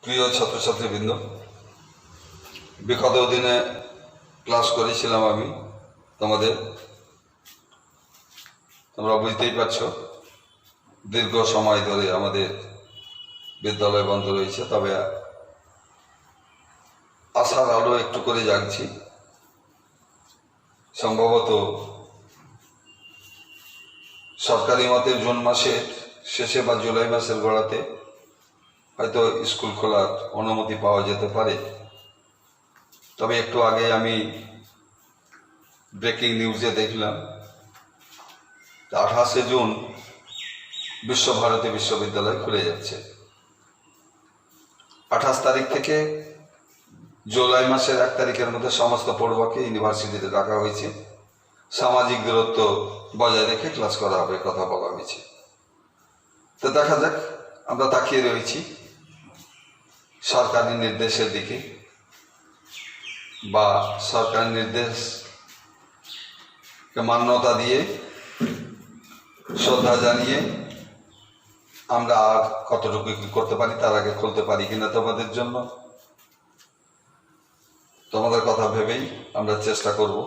প্রিয় ছাত্রছাত্রীবৃন্দ, বিগত দিনে ক্লাস করেছিলাম আমি তোমাদের। তোমরা বুঝতেই পারছো দীর্ঘ সময় ধরে আমাদের বিদ্যালয় বন্ধ রয়েছে, তবে আশার আলো একটু করে জাগছি। সম্ভবত সরকারি মতে জুন মাসের শেষে বা জুলাই মাসের গোড়াতে হয়তো স্কুল খোলার অনুমতি পাওয়া যেতে পারে। তবে একটু আগে আমি ব্রেকিং নিউজে দেখলাম 28শে জুন বিশ্বভারতী বিশ্ববিদ্যালয় খুলে যাচ্ছে। 28 তারিখ থেকে জুলাই মাসের 1 তারিখের মধ্যে সমস্ত পড়ুয়াকে ইউনিভার্সিটিতে রাখা হয়েছে। সামাজিক দূরত্ব বজায় রেখে ক্লাস করা হবে কথা বলা হয়েছে। তো দেখা যাক, আমরা তাকিয়ে রয়েছি সরকারি নির্দেশের দিকে, বা সরকারি নির্দেশকে মান্যতা দিয়ে শ্রদ্ধা জানিয়ে আমরা আর কতটুকু কি করতে পারি, তার আগে খুলতে পারি কিনা তোমাদের জন্য, তোমাদের কথা ভেবেই আমরা চেষ্টা করব।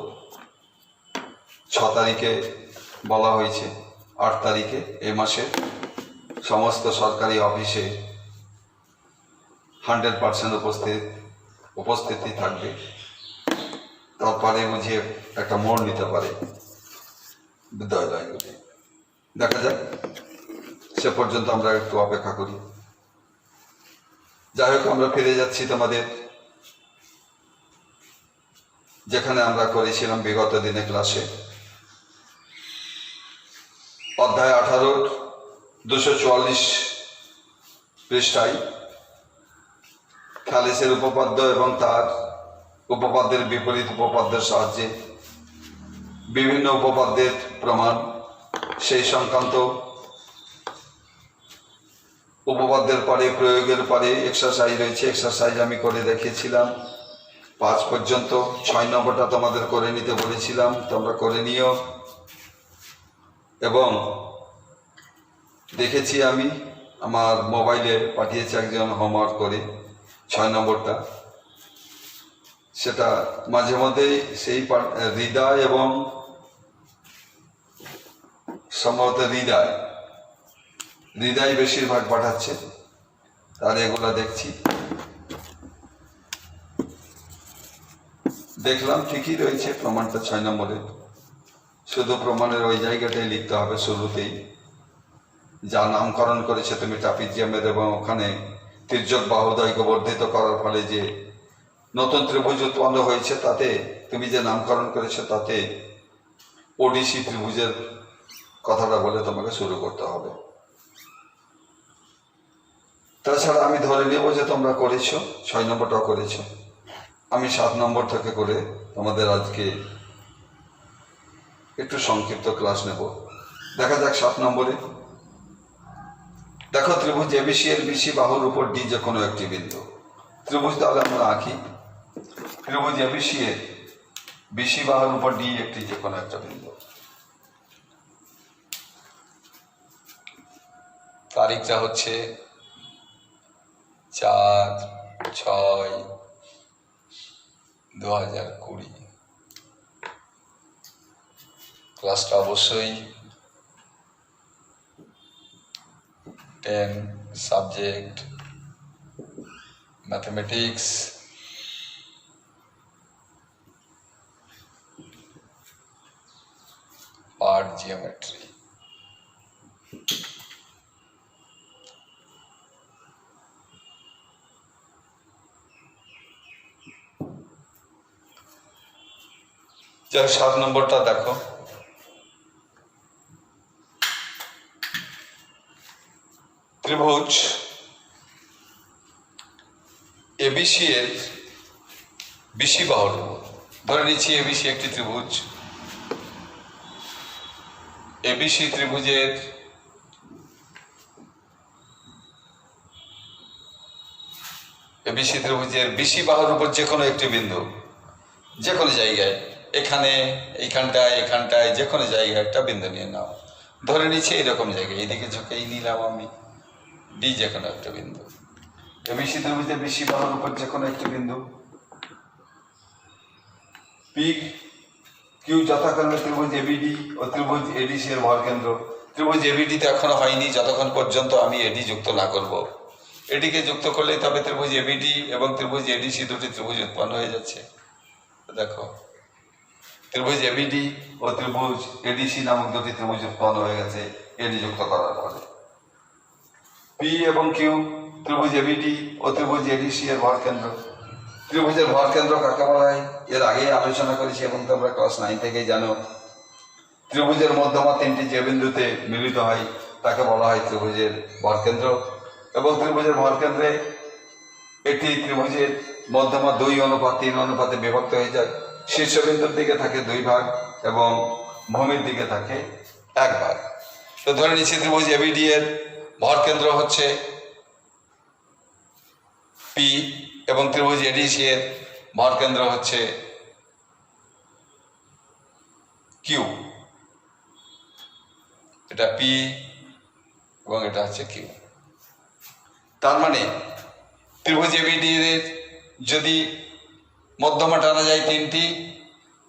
6 তারিখে বলা হয়েছে, 8 তারিখে এ মাসে সমস্ত সরকারি অফিসে 100% উপস্থিতি থাকবে। তারপরে বুঝিয়ে একটা মোড় নিতে পারে বিদ্যালয়গুলি। দেখা যাক, সে পর্যন্ত আমরা একটু অপেক্ষা করি। যাই হোক, আমরা ফিরে যাচ্ছি তোমাদের যেখানে আমরা করেছিলাম বিগত দিনে ক্লাসে। অধ্যায় 18 244 পৃষ্ঠায় থ্যালেসের উপপাদ্য এবং তার উপপাদ্যের বিপরীত উপপাদ্যের সাহায্যে বিভিন্ন উপপাদ্যের প্রমাণ, সেই সংক্রান্ত উপপাদ্যের পরে প্রয়োগের পরে এক্সারসাইজ রয়েছে। এক্সারসাইজ আমি করে দেখিয়েছিলাম 5 পর্যন্ত। 6 নম্বরটা তোমাদের করে নিতে বলেছিলাম, তোমরা করে নিও। এবং দেখেছি আমি আমার মোবাইলে পাঠিয়েছি একজন হোমওয়ার্ক করে 6 নম্বরটা। সেটা মাঝে মধ্যেই সেই হৃদয় এবং সম্ভবত হৃদয় বেশিরভাগ পাঠাচ্ছে, তার এগুলা দেখছি। দেখলাম ঠিকই রয়েছে প্রমাণটা 6 নম্বরে। শুধু প্রমাণের ওই জায়গাটাই লিখতে হবে শুরুতেই, যা নামকরণ করেছে তুমি ট্রাপিজিয়ামের, এবং ওখানে তির্যক বাহুদ্বয়কে বর্ধিত করার ফলে যে নতুন ত্রিভুজ উৎপন্ন হয়েছে, তাতে তুমি যে নামকরণ করেছো তাতে ওডিসি ত্রিভুজের কথাটা বলে তোমাকে শুরু করতে হবে। তাছাড়া আমি ধরে নেব যে তোমরা করেছো, 6 নম্বরটাও করেছো। আমি 7 নম্বর থেকে করে তোমাদের আজকে একটু সংক্ষিপ্ত ক্লাস নেব। দেখা যাক 7 নম্বরে। দেখো, ত্রিভুজ এবিসি এর বিসি বাহুর উপর ডি যে কোনো একটি বিন্দু। ত্রিভুজ তাহলে আমরা আঁকি। ত্রিভুজ এবিসি এর বিসি বাহুর উপর ডি একটি যে কোনো একটা বিন্দু। তারিখটা হচ্ছে 4/6/2020। ক্লাসটা অবশ্যই 10 সাবজেক্ট ম্যাথমেটিক্স, পার্ট জিওমেট্রি। যাই 7 নম্বরটা দেখো। ত্রিভুজ এবিসি এর বিসি বাহুর, ধরে নিচ্ছি এবিসি একটি ত্রিভুজ। এবিসি ত্রিভুজের বিসি বাহুর উপর যে কোনো একটি বিন্দু, যে কোনো জায়গায়, এখানে, এইখানটায় যে কোনো জায়গায় একটা বিন্দু নিয়ে নাও। ধরে নিচ্ছি এরকম জায়গায়, এইদিকে ঝুঁকেই নিলাম আমি ডি, যে কোনো একটা বিন্দু। এবিসি ত্রিভুজের বিসি বাহুর উপর যে কোনো একটি বিন্দু, পি কিউ যথাক্রমে ত্রিভুজ এবিডি ও ত্রিভুজ এডিসি এর ভরকেন্দ্র। ত্রিভুজ এবিডি তো এখনো হয়নি যতক্ষণ পর্যন্ত আমি এডি যুক্ত না করব। এডিকে যুক্ত করলেই তবে ত্রিভুজ এবিডি এবং ত্রিভুজ এডিসি দুটি ত্রিভুজ উৎপন্ন হয়ে যাচ্ছে। দেখো, ত্রিভুজ এবিডি ও ত্রিভুজ এডিসি নামক দুটি ত্রিভুজ উৎপন্ন হয়ে গেছে এডি যুক্ত করার পরে। পি এবং কিউ ত্রিভুজ এবিডি ও ত্রিভুজ এডিসি এর ভরকেন্দ্র। ত্রিভুজের ভরকেন্দ্র কাকে বলা হয় এর আগেই আলোচনা করেছি এবং তোমরা ক্লাস 9 থেকেই জানো। ত্রিভুজের মধ্যমা তিনটি যে বিন্দুতে মিলিত হয় তাকে বলা হয় ত্রিভুজের ভরকেন্দ্র, এবং ত্রিভুজের ভরকেন্দ্রে একটি ত্রিভুজের মধ্যমা 2:3 অনুপাতে বিভক্ত হয়ে যায়। শীর্ষবিন্দুর দিকে থাকে 2 ভাগ এবং ভূমির দিকে থাকে 1 ভাগ। তো ধরে নিচ্ছি ত্রিভুজ এবিডি এর ভরকেন্দ্র হচ্ছে পি এবং ত্রিভুজ এডিসি এর ভরকেন্দ্র হচ্ছে কিউ। এটা পি এবং এটা হচ্ছে কিউ। তার মানে ত্রিভুজ এবিডি এর যদি মধ্যমা টানা যায় 3টি,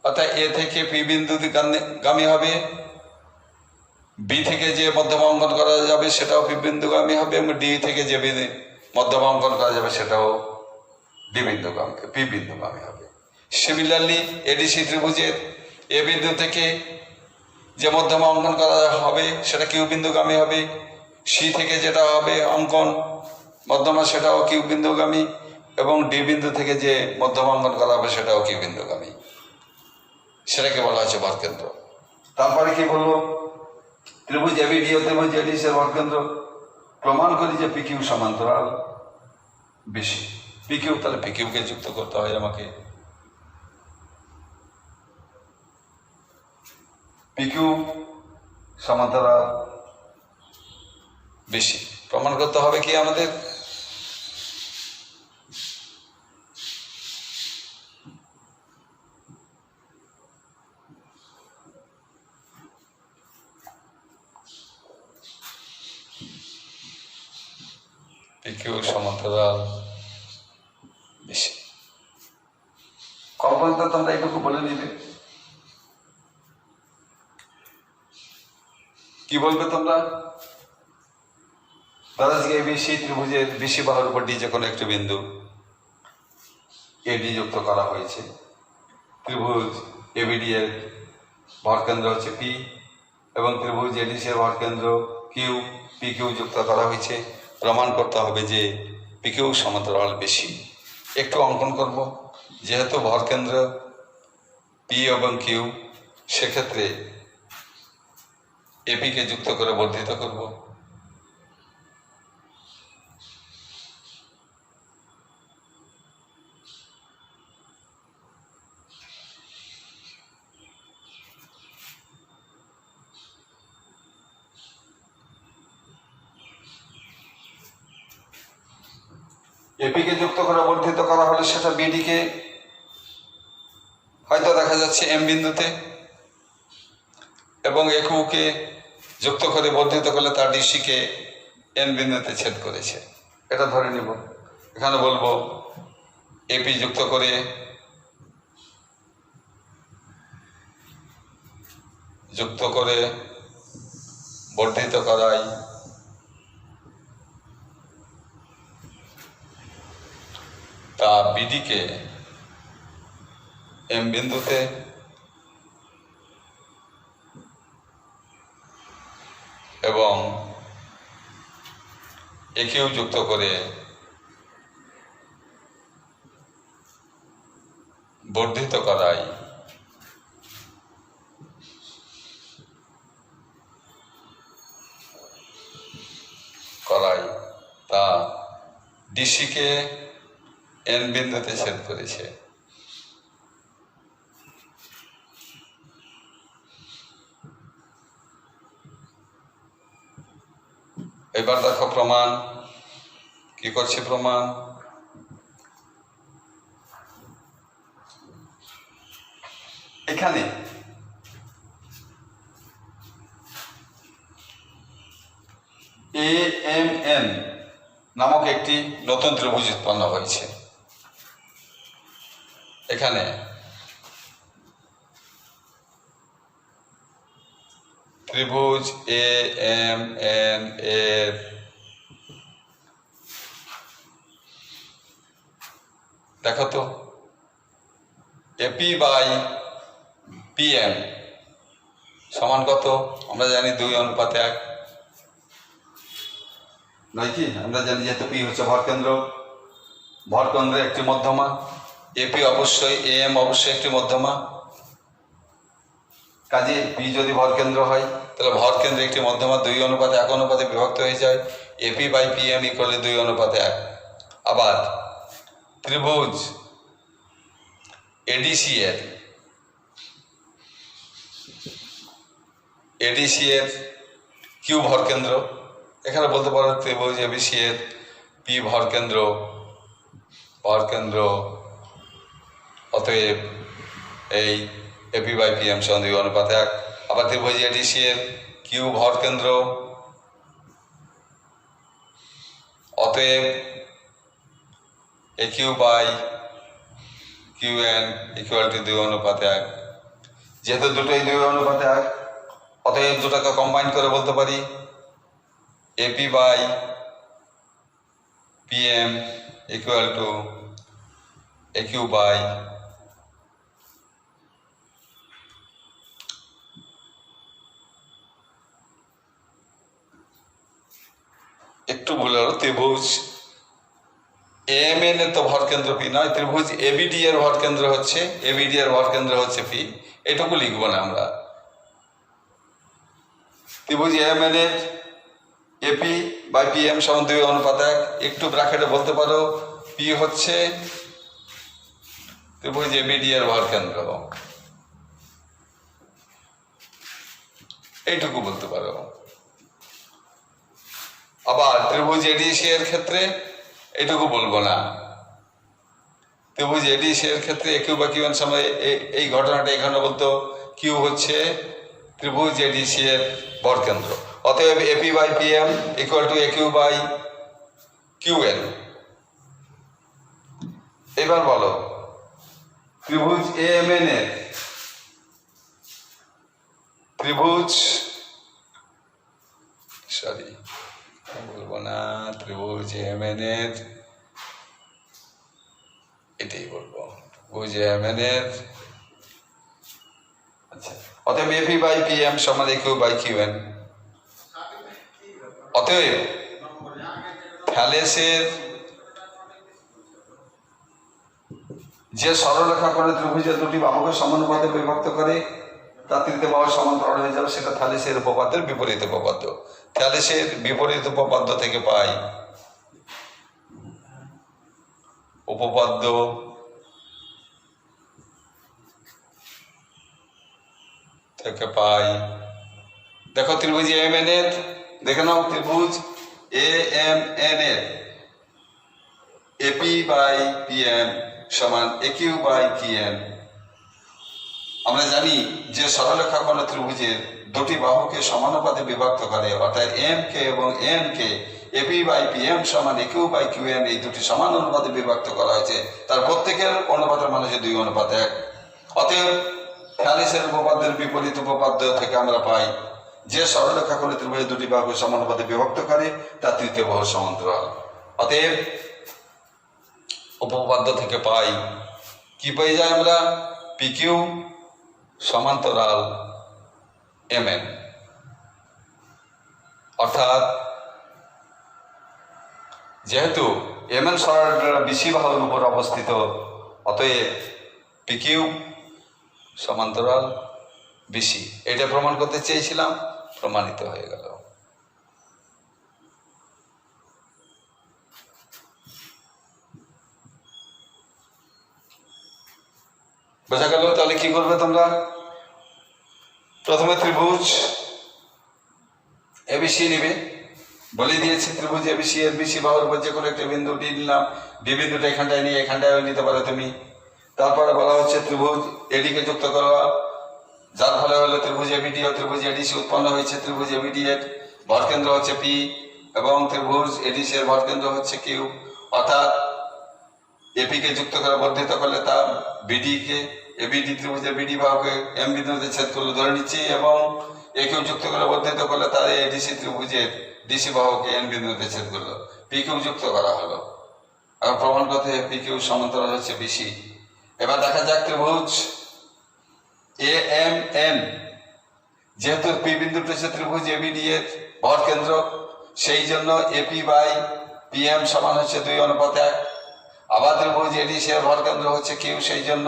অর্থাৎ এ থেকে পি বিন্দু গামী হবে, বি থেকে যে মধ্যমা অঙ্কন করা যাবে সেটাও পি বিন্দুগামী হবে, এবং ডি থেকে যে মধ্যমা অঙ্কন করা যাবে সেটাও ডি বিন্দুগামী পি বিন্দুগামী হবে। সিমিলারলি এডিসি ত্রিভুজের এ বিন্দু থেকে যে মধ্যমা অঙ্কন করা হবে সেটা কিউ বিন্দুগামী হবে, সি থেকে যেটা হবে অঙ্কন মধ্যমা সেটাও কিউ বিন্দুগামী, এবং ডি বিন্দু থেকে যে মধ্যমা অঙ্কন করা হবে সেটাও কিউ বিন্দুগামী। সেটাকে বলা হচ্ছে ভরকেন্দ্র। তারপরে কি বলবো, ত্রিভুজ এবিডি ও ত্রিভুজ এডিসি এর ভরকেন্দ্র প্রমাণ করি যে পি কিউ সমান্তরাল বেশি। পি কিউ, তাহলে পি কিউ কে যুক্ত করতে হয় আমাকে। পি কিউ সমান্তরাল বেশি প্রমাণ করতে হবে কি আমাদের, পিকিউ সমান্তরাল বেশি। কল্পনা তোমরা এইটুকু বলে নিবে, কি বলবে তোমরা? ধরা যাক এবিসি ত্রিভুজের বিসি বাহুর উপর ডি যে কোনো একটি বিন্দু এডি যুক্ত করা হয়েছে। ত্রিভুজ এবিডি এর ভরকেন্দ্র হচ্ছে পি এবং ত্রিভুজ এডিসি এর ভরকেন্দ্র কিউ, পি কিউ যুক্ত করা হয়েছে। প্রমাণ করতে হবে যে পি কিউ সমান্তরাল বেশি। একটু অঙ্কন করব, যেহেতু ভরকেন্দ্র পি এবং কিউ, সেক্ষেত্রে এপিকে যুক্ত করে বর্ধিত করব। এপিকে যুক্ত করে বর্ধিত করা হলে সেটা বিডিকে হয়তো দেখা যাচ্ছে এম বিন্দুতে, এবং একুকে যুক্ত করে বর্ধিত করলে তার ডিসিকে এন বিন্দুতে ছেদ করেছে, এটা ধরে নিব। এখানে বলবো এপি যুক্ত করে বর্ধিত করাই তা বিডিকে এম বিন্দুতে এবং একেও যুক্ত করে বর্ধিত করাই তা ডিসিকে এন বিন্দুতে ছেদ করেছে। এবার দেখো প্রমাণ কি করছে। প্রমাণ এখানে এ এম এন নামক একটি নতুন ত্রিভুজ উৎপন্ন হয়েছে। এখানে ত্রিভুজ এ এম এন এর দেখো তো এপি বাই পিএম সমান কত? আমরা জানি 2:1 নয় কি? আমরা জানি যেহেতু পি হচ্ছে ভরকেন্দ্র, ভরকেন্দ্রের একটি মধ্যমা, এপি অবশ্যই, এম অবশ্যই একটি মধ্যমা। কাজে পি যদি ভরকেন্দ্র হয় তাহলে ভরকেন্দ্রে একটি মধ্যমা 2:1 অনুপাতে বিভক্ত হয়ে যায়। AP by PM equal 2:1। আবার ত্রিভুজ এডিসি এর কিউ ভরকেন্দ্র, এখানে বলতে পারো ত্রিভুজ এবিসি এর পি ভরকেন্দ্র, অতএব এই এপি বাই পিএম সমান 2:1। আবার ত্রিভুজ এডিসি এর কিউ ভরকেন্দ্র, অতএব A Q by Q N equal to 2:1। যেহেতু দুটোই 2:1, অতএব দুটাকে কম্বাইন করে বলতে পারি AP by PM equal to A Q by একটু ভুল হলো, ত্রিভুজ এম এন এর তো ভরকেন্দ্র পি নয়, ত্রিভুজ এবিডি এর ভরকেন্দ্র হচ্ছে পি। এটুকু লিখবো না আমরা। ত্রিভুজ এম এন এর এপি বাই পি এম সমান 2:1। একটু ব্র্যাকেটে বলতে পারো পি হচ্ছে ত্রিভুজ এবিডি এর ভরকেন্দ্র, এইটুকু বলতে পারো। আবার ত্রিভুজ এডিসি এর ক্ষেত্রে এইটুকু বলবো না। ত্রিভুজ এডিসি এর ক্ষেত্রে এ কিউ বা কিউ এন সময় এই ঘটনাটা এখানে বলতো কিউ হচ্ছে ত্রিভুজ এডিসি এর ভরকেন্দ্র, অতএব AP by PM equal to A Q by Q N. এবার বলো ত্রিভুজ এ এম এন এর বলবো না, ত্রিভুজ এম এন এর এটাই বলবো, ত্রিভুজ এম এন এর আচ্ছা, অতএব এপি বাই পিএম সমান A Q by Q N. অতএব থ্যালেসের যে সরলরেখাকোণে ত্রিভুজের দুটি বাহুকে সমানুপাতে বিভক্ত করে তার তৃতীয় বাহু সমান্তরাল হয়ে যাবে, সেটা থ্যালেসের উপপাদ্যের বিপরীত উপপাদ্য। থ্যালেসের বিপরীত উপপাদ্য থেকে পাই দেখো ত্রিভুজ এম এন এর, দেখে নাও ত্রিভুজ এ এম এন এর এপি বাই পিএম সমান এ কিউ বাই কি এন। আমরা জানি যে সরলরেখাকোণ ত্রিভুজের দুটি বাহুকে সমানুপাতে বিভক্ত করে, অর্থাৎ এম কে এবং এন কে এপি বাই পিএম সমান A Q by Q N, এই দুটি সমান অনুপাতে বিভক্ত করা হয়েছে। তার প্রত্যেকের অনুপাতের মান হচ্ছে 2:1। অতএব থ্যালেসের উপপাদ্যের বিপরীত উপপাদ্য থেকে আমরা পাই যে সরলরেখাকোণে ত্রিভুজের দুটি বাহুকে সমানুপাতে বিভক্ত করে তার তৃতীয় বাহু সমান্তরাল। অতএব উপপাদ্য থেকে পাই কি পেয়ে যায় আমরা? পি কিউ সমান্তরাল এম এন, অর্থাৎ যেহেতু এম এন সরলরেখার বিসি বাহুর উপর অবস্থিত, অতএব পি কিউ সমান্তরাল বিসি। এটা প্রমাণ করতে চেয়েছিলাম, প্রমাণিত হয়ে গেল। বোঝা গেল? তাহলে কি করবে তোমরা? প্রথমে ত্রিভুজ এবিসি নিবে, বলে দিয়েছি ত্রিভুজ এবিসি এর বিসি বাহুর উপর যে কোনো একটা বিন্দু ডি নিলাম, ডি বিন্দুটা এখানটায় নিয়ে এখানটায় নিতে পারো তুমি। তারপরে বলা হচ্ছে ত্রিভুজ এডিকে যুক্ত করা, যার ফলে হলো ত্রিভুজ এবিডি ও ত্রিভুজ এডিসি উৎপন্ন হয়েছে। ত্রিভুজ এবিডি এর ভরকেন্দ্র হচ্ছে পি, এবং ত্রিভুজ এডিসি এর ভরকেন্দ্র হচ্ছে কিউ, অর্থাৎ এপি কে যুক্ত করে বর্ধিত করলে তার বিডি কে এবিডি ত্রিভুজের বিডি বাহুকে এম বিন্দুতে ছেদ করলে ধরে নিচ্ছি, এবং এ কেউ যুক্ত করে বর্ধিত করলে তার এডিসি ত্রিভুজের ডিসি বাহুকে এন বিন্দুতে ছেদ করলো, পি কিউ যুক্ত করা হলো। এখন প্রমাণ করতে পি কিউ সমান্তরাল হচ্ছে বিসি। এবার দেখা যাক ত্রিভুজ এ এম এন, যেহেতু পি বিন্দুটি হচ্ছে ত্রিভুজ এবিডি এর ভর কেন্দ্র, সেই জন্য এপি বাই পি এম সমান হচ্ছে 2:1। আবার ত্রিভুজ এডিসি এর ভর কেন্দ্র হচ্ছে কিউ, সেই জন্য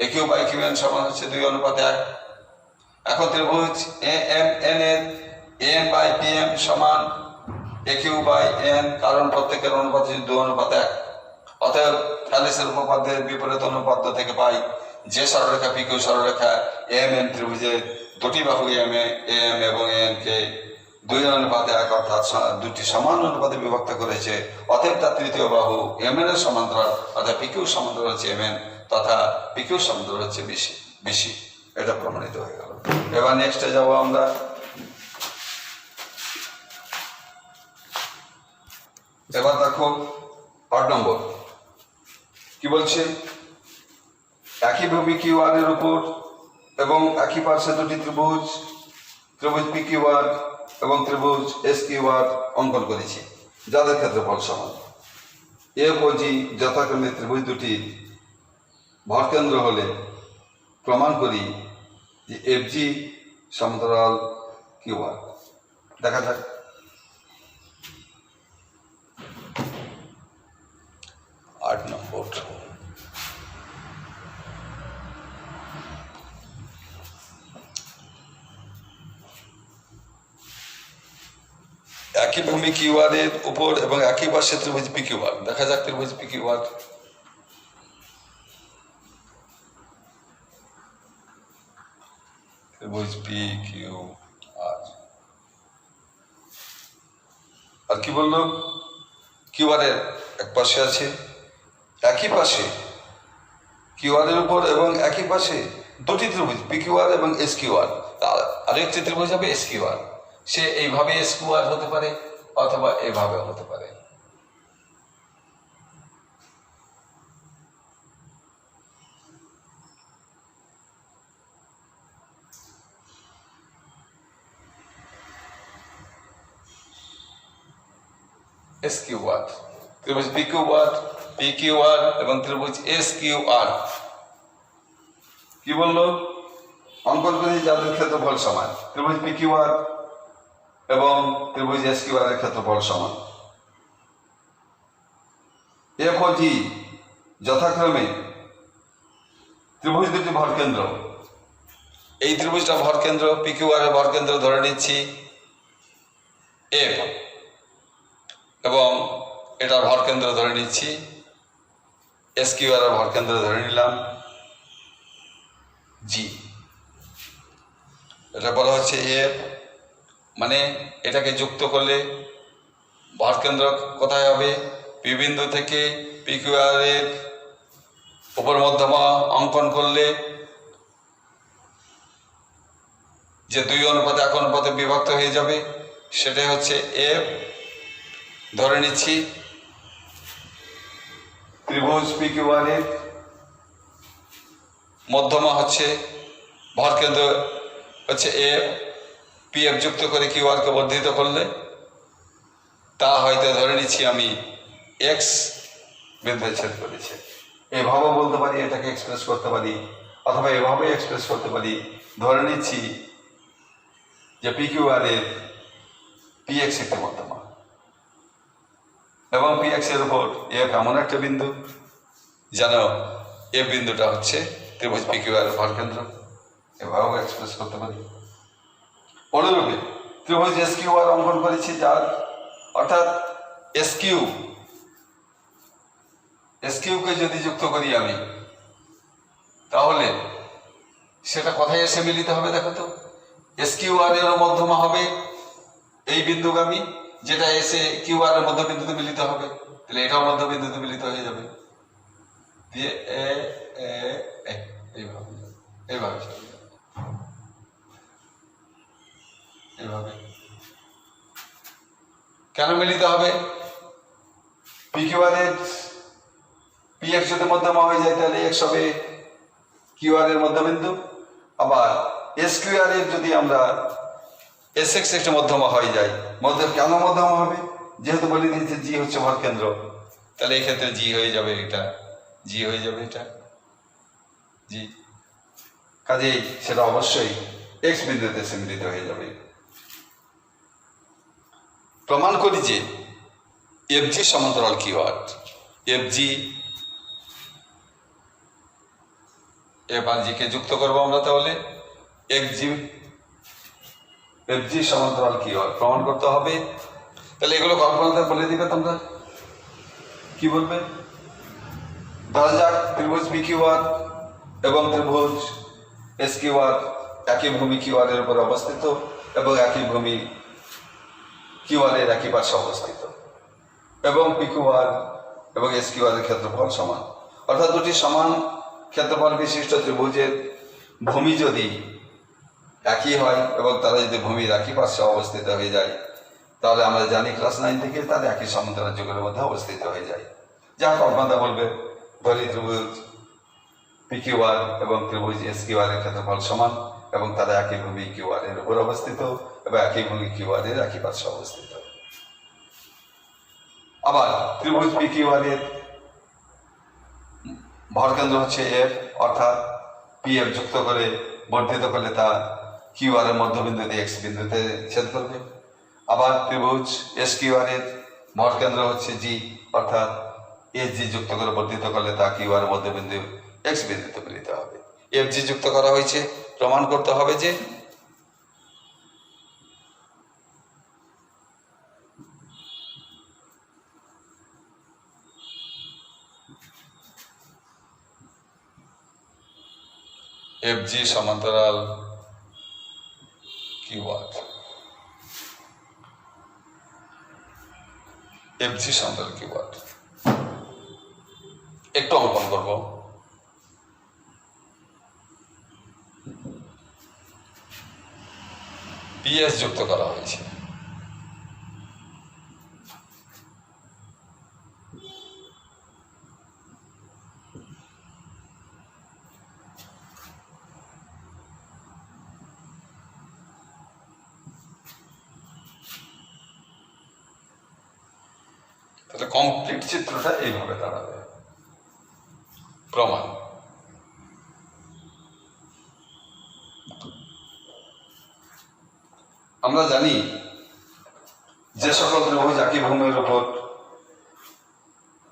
এ কিউ বাই কিউ এন সমান হচ্ছে 2:1। এখন ত্রিভুজ এ এম এন এর এন বাই পি এম সমান এ কিউ বাই এন, কারণ প্রত্যেকের অনুপাত হচ্ছে 2:1। অতএব থ্যালিসের উপপাদ্যের বিপরীত অনুপাদ্য থেকে পাই যে সরলরেখা পি কিউ সরলরেখা এম এন ত্রিভুজের দুটি বাহু এম এবং এন কে 2:1 অর্থাৎ দুটি সমান অনুপাতে বিভক্ত করেছে। অতএব তার তৃতীয় বাহু এম এন এর সমান্তরাল, অর্থাৎ পি কিউ সমান্তরাল হচ্ছে এম এন তথা পি কিউ সমান্তরাল হচ্ছে বিসি বিসি। এটা প্রমাণিত হয়ে গেল। এবার নেক্সটে যাব আমরা। এবার দেখো 8 নম্বর কি বলছে, একই ভূমি কিউ আর এর উপর এবং একই পার্শ্বে দুটি ত্রিভুজ পি কিউ আর এবং ত্রিভুজ এস কিউ আর অঙ্কন করেছি, যাদের ক্ষেত্রফল সমান। এফ ও জি যথাক্রমে ত্রিভুজ দুটি ভরকেন্দ্র হলে প্রমাণ করি যে এফ জি সমান্তরাল কিউ আর। দেখা যাক। आठ नंबर একই ভূমি কিউ আর এর উপর এবং একই পার্শ্বে ত্রিভুজ পি কিউ আর। দেখা যাক ত্রিভুজ পি কিউ আর। ত্রিভুজ পি কিউ আর আর কি বললো, কিউ আর এর এক পাশে আছে, একই পাশে কিউ আর এর উপর এবং একই পাশে দুটি ত্রিভুজ পি কিউ আর এবং এস কিউ আর। আরেকটি ত্রিভুজ হবে এস কিউ আর। সে এইভাবে এস কিউ আর হতে পারে অথবা এইভাবে হতে পারে। এস কিউ আর, ত্রিভুজ পি কিউ আর এবং ত্রিভুজ এস কিউ আর। কি বললো, অঙ্কন করি যাদের ক্ষেত্রফল সমান। ত্রিভুজ পি কিউ আর এবং ত্রিভুজ এস কিউ আর এর ক্ষেত্রফল সমান। এফ ও জি যথাক্রমে ত্রিভুজ দুটি ভরকেন্দ্র। এই ত্রিভুজটা ভরকেন্দ্র, পি কিউ আর এর ভরকেন্দ্র ধরে নিচ্ছি এফ, এবং এটার ভরকেন্দ্র ধরে নিচ্ছি এস কিউ আর এর ভরকেন্দ্র ধরে নিলাম জি। এটা বলা হচ্ছে এফ, মানে এটাকে যুক্ত করলে ভরকেন্দ্র কোথায় হবে, পি বিন্দু থেকে পি কিউ আর এর উপর মধ্যমা অঙ্কন করলে যে 2:1 অনুপাতে বিভক্ত হয়ে যাবে, সেটাই হচ্ছে এফ। ধরে নিচ্ছি ত্রিভুজ পি কিউ আর এর মধ্যমা হচ্ছে ভরকেন্দ্র হচ্ছে এফ, পি এফ যুক্ত করে কিউ আর কে বর্ধিত করলে তা হয়তো ধরে নিচ্ছি আমি এক্স বিন্দু ছেদ করেছে। এভাবে বলতে পারি, এটাকে এক্সপ্রেস করতে পারি, অথবা এভাবে এক্সপ্রেস করতে পারি। ধরে নিচ্ছি যে পি কিউ আর এর পি এক্স একটি মধ্যমা এবং পি এক্স এর উপর এফ এমন একটা বিন্দু যেন এফ বিন্দুটা হচ্ছে ত্রিভুজ পি কিউ আর ভরকেন্দ্র। এভাবেও এক্সপ্রেস করতে পারি। অনুরূপে ত্রিভুজ এস কিউ আর অঙ্কন করেছি, যার অর্থাৎ এস কিউকে যদি যুক্ত করি আমি, তাহলে সেটা কোথায় এসে মিলিত হবে দেখো তো। এস কিউ আর এর মধ্যমা হবে এই বিন্দুগামী, যেটা এসে কিউ আর এর মধ্যবিন্দুতে মিলিত হবে, তাহলে এটাও মধ্যবিন্দুতে মিলিত হয়ে যাবে দিয়ে এইভাবে এইভাবে এইভাবে। কেন মিলিত হবে? পি কিউ আর এর পি এক্স যদি মধ্যমা হয়ে যায় তাহলে এক্স হবে কিউ আর এর মধ্যবিন্দু, আবার এস কিউ আর এর যদি আমরা এস এক্স একটা মধ্যমা হয়ে যায়, কেন মধ্যমা হবে? যেহেতু বলে দিয়েছে জি হচ্ছে ভর কেন্দ্র, তাহলে এই ক্ষেত্রে জি হয়ে যাবে এটা, জি হয়ে যাবে এটা জি, কাজেই সেটা অবশ্যই এক্স বিন্দুতে মিলিত হয়ে যাবে। প্রমাণ করি যে এফ জি সমান্তরাল Q R, F G F R জি কে যুক্ত করবো আমরা, তাহলে এফ জি সমান্তরাল কিউ আর প্রমাণ করতে হবে। তাহলে এগুলো কল্পনাতে বলে দিবে, তোমরা কি বলবে? ধরা যাক ত্রিভুজ পি কিউ আর এবং ত্রিভুজ এস কিউ আর একই ভূমি কিউ আর এর উপর অবস্থিত এবং একই ভূমি কিউ আর এর একই পাশে অবস্থিত, এবং পি কিউ আর এবং এস কিউ আর এর ক্ষেত্রফল সমান, অর্থাৎ দুটি সমান ক্ষেত্রফল বিশিষ্ট ত্রিভুজের ভূমি যদি একই হয় এবং তারা যদি ভূমির একই পাশে অবস্থিত হয়ে যায়, তাহলে আমরা জানি ক্লাস 9 থেকে তারা একই সমান্তরাল যুগের মধ্যে অবস্থিত হয়ে যায়। যা কল্পনা বলবে, ধরি ত্রিভুজ পি কিউ আর এবং ত্রিভুজ এস কিউ আর এর ক্ষেত্রফল সমান এবং তারা একই ভূমি কিউ আর এর উপর অবস্থিত এবং একই ভূমি কিউ আর এর একই পাশে অবস্থিত। আবার ত্রিভুজ পি কিউ আর এর ভর কেন্দ্র হচ্ছে এফ, অর্থাৎ পি এফ যুক্ত করে বর্ধিত করলে তা কিউ আর এর মধ্যবিন্দুতে এক্স বিন্দুতে ছেদ করবে। আবার ত্রিভুজ এস কিউ আর এর ভর কেন্দ্র হচ্ছে জি, অর্থাৎ এস জি যুক্ত করে বর্ধিত করলে তা কিউ আর মধ্যবিন্দু এক্স বিন্দুতে মিলিত হবে। এফ জি যুক্ত করা হয়েছে, প্রমাণ করতে হবে যে এফ জি সমান্তরাল কিউ আর, এফ জি সমান্তরাল কিউ আর। একটু অঙ্কন করব। পিএস যুক্ত করা হয়েছে, তাহলে কমপ্লিট চিত্রটা এইভাবে দাঁড়াবে। প্রমাণ, আমরা জানি যে সকল ত্রিভুজ একই ভূমির উপর,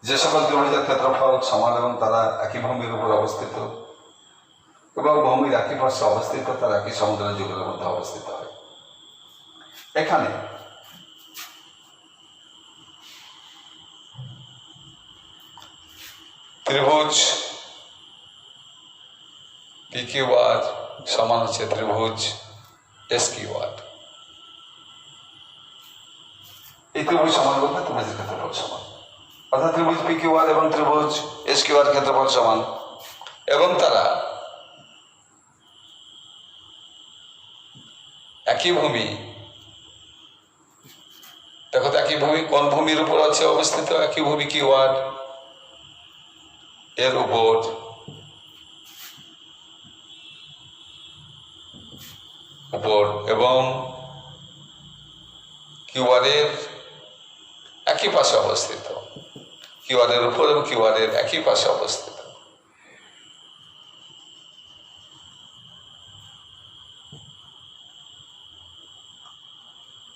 যে সকল ত্রিভুজের ক্ষেত্রফল সমান এবং তারা একই ভূমির উপর অবস্থিত এবং ভূমির একই পার্শ্বে অবস্থিত, তারা একই সমুদ্রের যুগলের মধ্যে অবস্থিত হয়। এখানে ত্রিভুজ পি কিউ আর সমান হচ্ছে ত্রিভুজ এস কিউ আর। এই ত্রিভুজ সমান বলতে ত্রিভুজের ক্ষেত্রফল সমান, অর্থাৎ ত্রিভুজ পি কিউ আর এবং ত্রিভুজ এস কিউ আর ক্ষেত্রফল সমান এবং তারা একই ভূমি। দেখো তো একই ভূমি কোন ভূমির উপর আছে অবস্থিত? একই ভূমি কিউ আর এর উপর এবং কিউ আর এর একই পাশে অবস্থিত, কিউ আর এর উপর এবং কিউ আর এর একই পাশে অবস্থিত।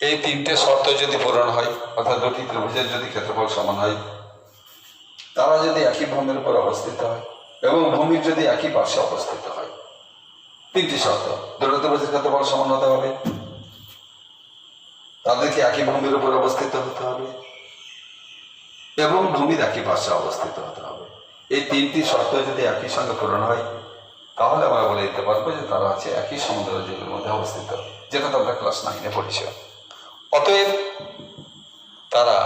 এই তিনটে শর্ত যদি পূরণ হয়, অর্থাৎ দুটি ত্রিভুজের যদি ক্ষেত্রফল সমান হয়, তারা যদি একই ভূমির উপর অবস্থিত হয় এবং ভূমির যদি একই পাশে অবস্থিত হয়, তিনটি শর্ত। দুটো ত্রিভুজের ক্ষেত্রফল সমান হতে হবে, তাদেরকে একই ভূমির উপর অবস্থিত হতে হবে এবং ভূমির একই পাশে অবস্থিত হতে হবে। এই তিনটি শর্ত যদি একই সঙ্গে পূরণ হয়, তাহলে আমরা বলে দিতে পারবো যে তারা আছে একই সমুদ্র যুগের মধ্যে অবস্থিত, যেটা তোমরা ক্লাস 9-এ পড়েছ। অতএব তারা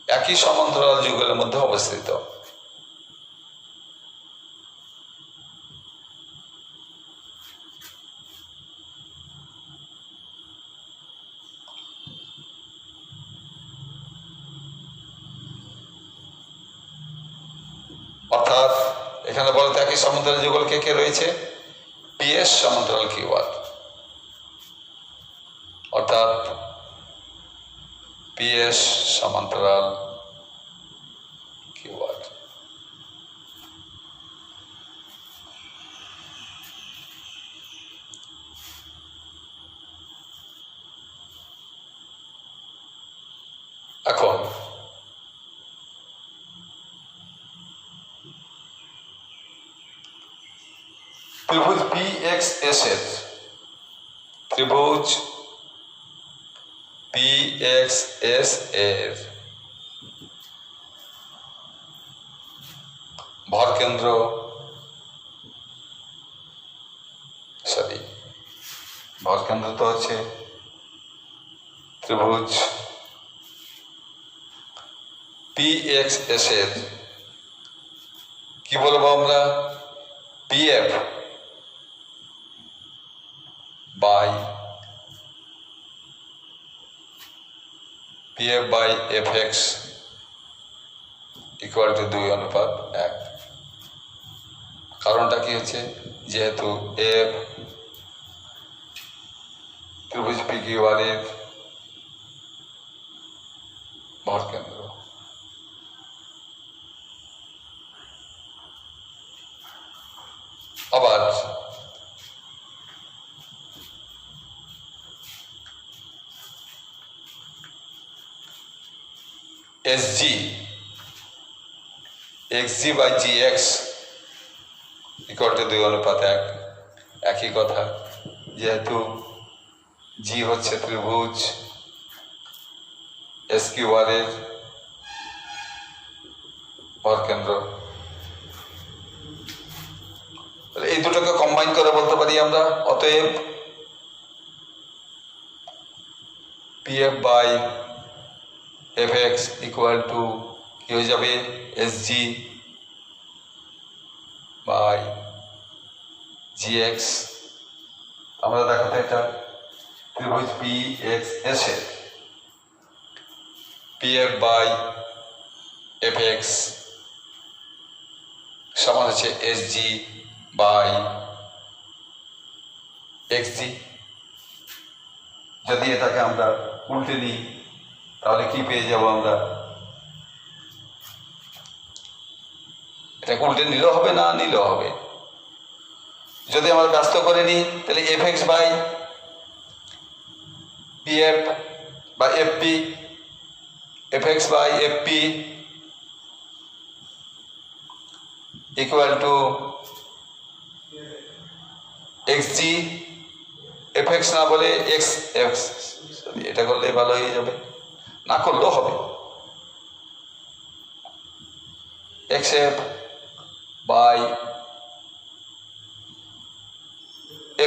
একই সমান্তরাল যুগের মধ্যে অবস্থিত। অর্থাৎ এখানে বলতে একই সমান্তরাল যুগল কে কে রয়েছে, পিএস সমান্তরাল কিউ আর, অর্থাৎ পিএস সমান্তরাল কিউ আর। এখন ত্রিভুজ PXS এর ত্রিভুজ PXS এর ভরকেন্দ্র ভরকেন্দ্র তো হচ্ছে ত্রিভুজ PXS এর কি বলবো আমরা, PF by FX equal to 2:1। কারণটা কি হচ্ছে, যেহেতু F ত্রিভুজ PQR এর ভরকেন্দ্র। আবার SG XG by GX equal to 2:1। একই কথা, যেহেতু G হচ্ছে ত্রিভুজ SQR এর ভরকেন্দ্র, এই দুটোকে কম্বাইন করে বলতে পারি আমরা, অতএব PF by FX equal to কি হয়ে যাবে, SG বাই GX। আমরা দেখাতে এটা ত্রিভুজ PXS এর PF বাই FX সমান হচ্ছে SG বাই XG। যদি এটাকে আমরা উল্টে নিই তাহলে কি পেয়ে যাব আমরা, এটাকে উল্টে নিলেও হবে, না নিলেও হবে। যদি আমরা ব্যস্ত করে নিই তাহলে FX বাই PF বা FP, FX by FP equal to XG, FX না বলে XX, এটা করলে ভালো হয়ে যাবে, না করলেও হবে। XF by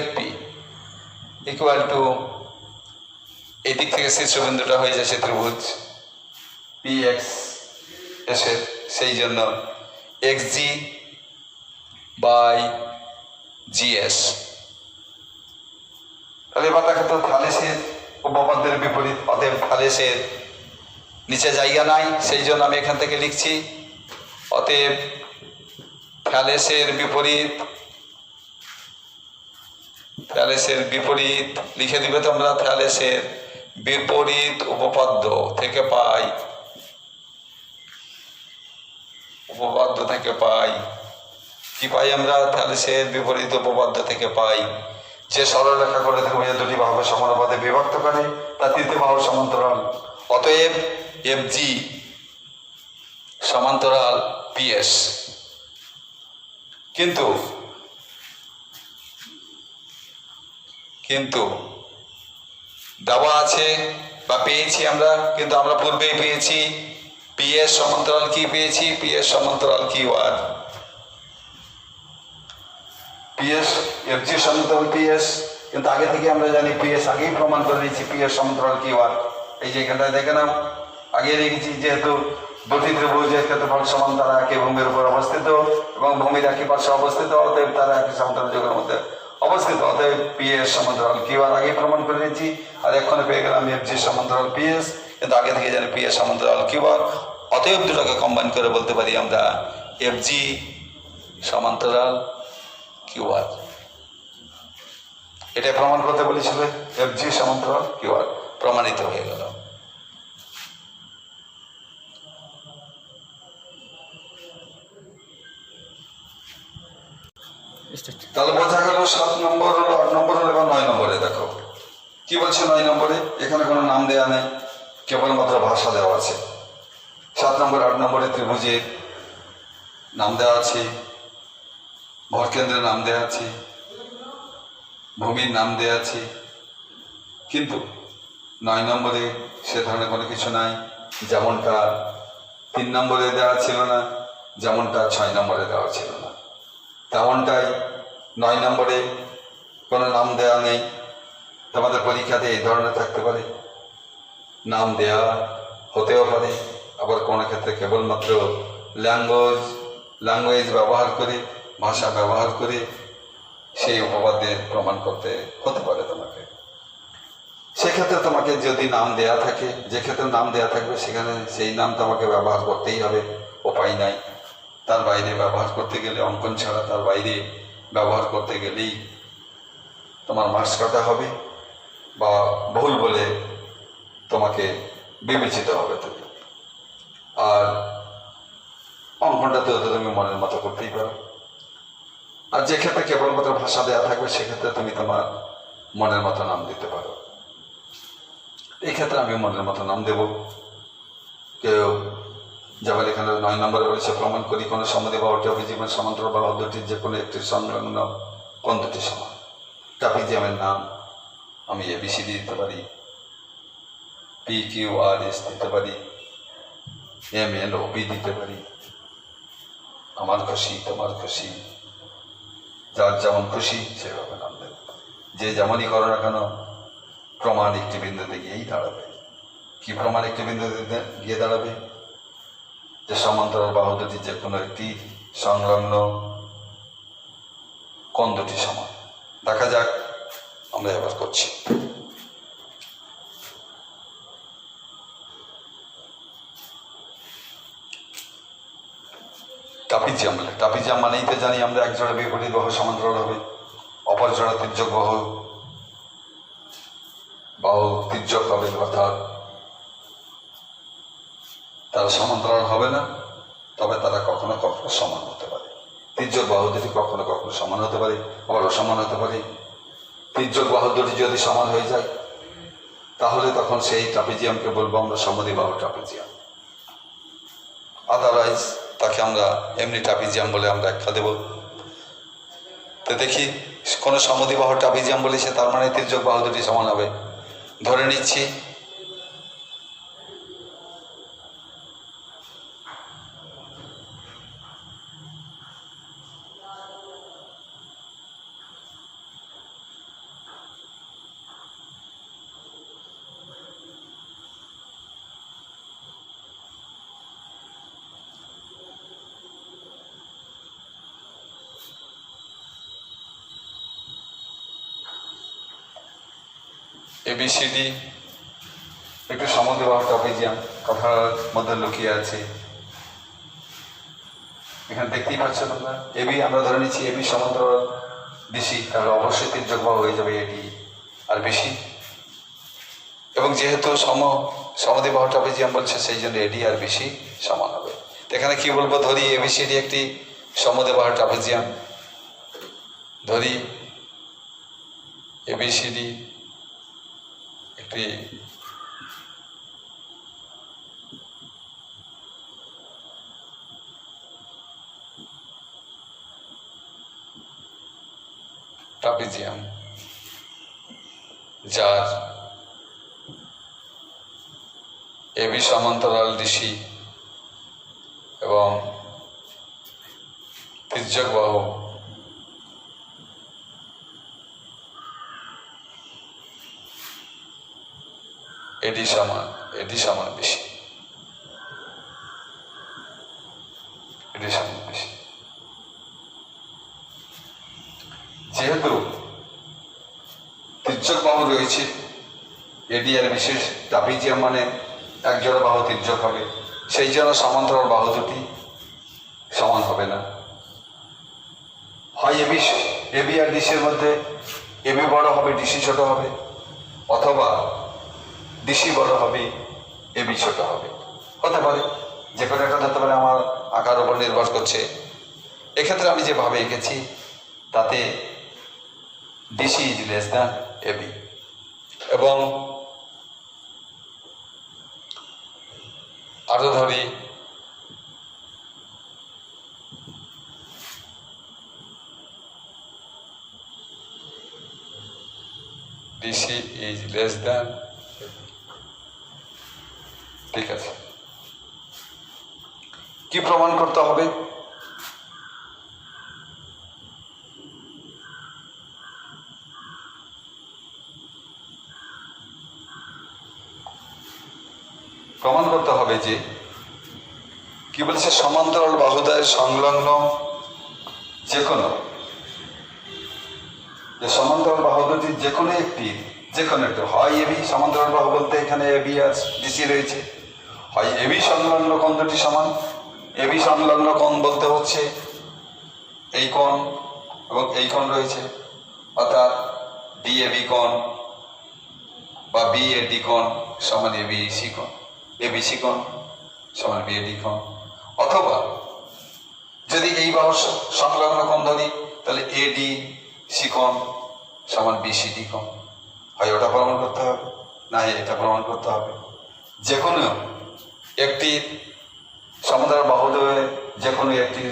FP equal to, এই দিক থেকে শীর্ষবিন্দুটা হয়ে যাচ্ছে ত্রিভুজ PXS এর, সেই জন্য XG বাই GS। তাহলে এবার দেখা তো থ্যালেসের উপপাদ্যের বিপরীত, অতএব থ্যালেসের নিচে জায়গা নাই, সেই জন্য আমি এখান থেকে লিখছি, অতএব থ্যালেসের বিপরীত লিখে দিবে তোমরা, থ্যালেসের বিপরীত উপপাদ্য থেকে পাই কি পাই আমরা, থ্যালেসের বিপরীত উপপাদ্য থেকে পাই যে সরলরেখা করে ত্রিভুজের দুটি বাহুকে সমানুপাতে বিভক্ত করে তা তৃতীয় বাহুর সমান্তরাল, অতএব FG সমান্তরাল PS। কিন্তু দেওয়া আছে বা পেয়েছি আমরা, কিন্তু আমরা পূর্বেই পেয়েছি PS সমান্তরাল কি পেয়েছি, PS সমান্তরাল QR, PS FG সমান্তরাল PS, কিন্তু আগে থেকে আমরা জানি PS, আগেই প্রমাণ করে দিয়েছি PS সমান্তরাল QR। এই যে এখানটায় দেখে নাও, আগে লিখেছি যেহেতু দুটি ত্রিভুজের ক্ষেত্রফল সমান, তারা একই ভূমির উপর অবস্থিত এবং ভূমির একই পার্শ্বে অবস্থিত, অতএব তারা একই সমান্তরাল যুগের মধ্যে অবস্থিত, অতএব PS সমান্তরাল QR আগেই প্রমাণ করে দিয়েছি। আর এক্ষণে পেয়ে গেলাম FG সমান্তরাল PS, কিন্তু আগে থেকে জানি PS সমান্তরাল QR, অতএব দুটোকে কম্বাইন করে বলতে পারি আমরা FG সমান্তরাল QR। এটা প্রমাণ করতে বলেছিল, FG সমান্তরাল QR প্রমাণিত হয়ে গেল। তাহলে বোঝা গেল 7 নম্বর হলো, 8 নম্বর হলো, এবং 9 নম্বরে দেখো কি বলছে। 9 নম্বরে এখানে কোনো নাম দেয়া নেই, কেবলমাত্র ভাষা দেওয়া আছে। 7 নম্বর 8 নম্বরে ত্রিভুজের নাম দেওয়া আছে, ভরকেন্দ্রের নাম দেওয়া আছে, ভূমির নাম দেওয়া আছে, কিন্তু 9 নম্বরে সে ধরনের কোনো কিছু নাই, যেমনটা 3 নম্বরে দেওয়া ছিল না, যেমনটা 6 নম্বরে দেওয়া ছিল না, তেমনটাই 9 নম্বরে কোনো নাম দেওয়া নেই। তোমাদের পরীক্ষাতে এই ধরনের থাকতে পারে, নাম দেওয়া হতেও পারে, আবার কোনো ক্ষেত্রে কেবলমাত্র ল্যাঙ্গুয়েজ ব্যবহার করে, ভাষা ব্যবহার করে সেই উপপাদ্যের প্রমাণ করতে হতে পারে তোমাকে। সেক্ষেত্রে তোমাকে যদি নাম দেয়া থাকে, যে ক্ষেত্রে নাম দেয়া থাকবে সেখানে সেই নাম তোমাকে ব্যবহার করতেই হবে, উপায় নাই। তার বাইরে ব্যবহার করতে গেলে, অঙ্কন ছাড়া তার বাইরে ব্যবহার করতে গেলেই তোমার মার্কস কাটা হবে, বা ভুল বলে তোমাকে বিবেচিত হবে তুমি। আর অঙ্কনটাতেও তো তুমি মনের মতো করতেই পারো। আর যে ক্ষেত্রে কেবলমাত্র ভাষা দেওয়া থাকবে সেক্ষেত্রে তুমি তোমার মনের মতো নাম দিতে পারো। এই ক্ষেত্রে আমি মনের মতো নাম দেব। কেউ যেমন এখানে 9 নম্বরে বলেছে, প্রমাণ করি কোনো সমদ্বিবাহু ট্রাপিজিয়ামের সমান্তরাল বাহু দুটির যে কোনো একটি সংলগ্ন কোণ দুটি সমান। ট্রাপিজিয়ামের নাম আমি ABCD দিতে পারি, PQRS দিতে পারি, MLOP দিতে পারি। আমার খুশি, তোমার খুশি, যার যেমন খুশি সেভাবে নাম দেবে। যে যেমনই করো না কেন, প্রমাণ একটি বিন্দুতে গিয়েই দাঁড়াবে। কি প্রমাণ একটি বিন্দুতে গিয়ে দাঁড়াবে? যে সমান্তরাল বাহু দুটি যে কোনো একটি সংলগ্ন কোণ দুটি সমান। দেখা যাক আমরা এবার করছি। ট্রাপিজিয়াম মানেই তো জানি আমরা এক জোড়া বিপরীত বাহু সমান্তরাল হবে, অপর জোড়া তির্যক বাহু তির্যক হবে, অর্থাৎ তারা সমান্তরাল হবে না, তবে তারা কখনো কখনো সমান হতে পারে। তির্যক বাহু দুটি কখনো কখনো সমান হতে পারে, আবার অসমান হতে পারে। তির্যক বাহু দুটি যদি সমান হয়ে যায় তাহলে তখন সেই ট্রাপিজিয়ামকে বলবো আমরা সমদ্বিবাহু ট্রাপিজিয়াম। আদারওয়াইজ তাকে আমরা এমনি ট্রাপিজিয়াম বলে আমরা ব্যাখ্যা দেব। তো দেখি, কোনো সমদ্বিবাহু ট্রাপিজিয়াম বলেছে তার মানে তির্যক বাহু দুটি সমান হবে। ধরে নিচ্ছি ABCD একটু সমদ্বিবাহু ট্রাপিজিয়াম কথার মধ্যে লুকিয়ে আছে। এখানে দেখতেই পাচ্ছ তোমরা, এবি আমরা ধরে নিচ্ছি এবি সমান্তরাল BC, তাহলে অবশ্যই তির্যক বাহু হয়ে যাবে AD আর BC। এবং যেহেতু সমদ্বিবাহু ট্রাপিজিয়াম বলছে সেই জন্য AD আর BC সমান হবে। এখানে কি বলবো, ধরি ABCD একটি সমদ্বিবাহু ট্রাপিজিয়াম। ধরি ABCD একটি ট্রাপিজিয়াম যার AB সমান্তরাল DC এবং তির্যক বাহু AD সমান BC, যেহেতু তির্যক বাহু রয়েছে AD আর BC, ট্রাপিজিয়াম মানে এক জোড়া বাহু তির্যক হবে, সেই জন্য সমান্তরাল বাহু দুটি সমান হবে না। হয় এবি আর ডিসির মধ্যে এবি বড় হবে ডিসি ছোট হবে, অথবা ডিসি বড় হবে এবি ছোট হবে, হতে পারে যে কোনো একটা হতে পারে। আমার আঁকার উপর নির্ভর করছে। এক্ষেত্রে আমি যেভাবে এঁকেছি তাতে DC is less than AB, এবং আরো ধরি ডিসি ইজ লেস দ্যান, ঠিক আছে। কি প্রমাণ করতে হবে? প্রমাণ করতে হবে যে কি বলেছে, সমান্তরাল বাহুদ্বয়ের সংলগ্ন যে কোনো বাহুদ্বয়টির যে কোনো একটি হয় এবি, সমান্তরাল বাহু বলতে এখানে এবি আর ডিসি রয়েছে, হয় এবি সংলগ্ন কোণ দুটি সমান। এবি সংলগ্ন কোণ বলতে হচ্ছে এই কোণ এবং এই কোণ রয়েছে, অর্থাৎ ডিএবি কোণ বা বিএডি কোণ সমান এবিসি কোণ, এবিসি কোণ সমান বিএডি কোণ। অথবা যদি এই বাহুর সংলগ্ন কোণ ধরি তাহলে এডি সি কোণ সমান বিসিডি কোণ। হয় ওটা প্রমাণ করতে হবে, না এটা প্রমাণ করতে হবে। যে কোনো একটি সমান্তরাল বাহুদ্বয়ের যে কোনো একটি